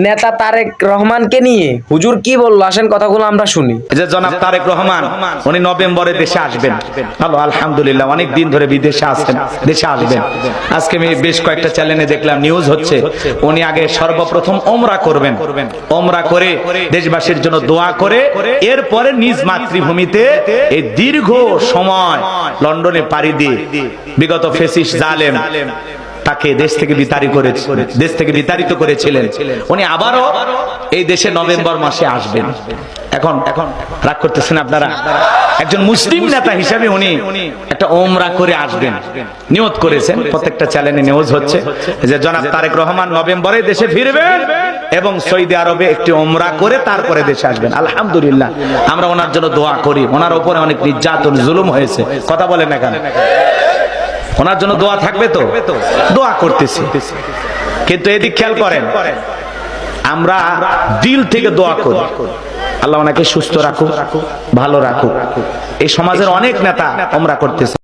নেতা তারেক রহমানকে নিয়ে হুজুর কি বললো, আসেন কথাগুলো আমরা শুনি। যে জনাব তারেক রহমান উনি নভেম্বরে দেশে আসবেন। ভালো, আলহামদুলিল্লাহ, অনেক দিন ধরে বিদেশে আছেন, দেশে আসবেন। আজকে আমি বেশ কয়েকটা চ্যানেলে দেখলাম, নিউজ হচ্ছে উনি আগে সর্বপ্রথম ওমরা করবেন। ওমরা করে দেশবাসীর জন্য দোয়া করে এরপরে নিজ মাতৃভূমিতে এই দীর্ঘ সময় লন্ডনে পাড়ি দিয়ে বিগত ফেসিস্ট জালেম তাকে দেশ থেকে বিতাড়িত করেছিলেন, উনি আবারও এই দেশে নভেম্বর মাসে আসবেন। এখন রাগ করতেছেন আপনারা? একজন মুসলিম নেতা হিসেবে উনি একটা ওমরা করে আসবেন, নিয়ত করেছেন। প্রত্যেকটা চ্যানেলে নিউজ হচ্ছে যে জনাব তারেক রহমান নভেম্বরে দেশে ফিরবেন এবং সৌদি আরবে একটি ওমরা করে তারপরে দেশে আসবেন। আলহামদুলিল্লাহ, আমরা ওনার জন্য দোয়া করি। ওনার উপরে অনেক নির্যাতন জুলুম হয়েছে, কথা বলেন না কেন? ওনার জন্য দোয়া থাকবে তো? দোয়া করতেছি, কিন্তু এদিক খেয়াল করেন, আমরা দিল থেকে দোয়া করি আল্লাহ ওনাকে সুস্থ রাখুক, ভালো রাখুক। এই সমাজের অনেক নেতা ওমরা করতেছে।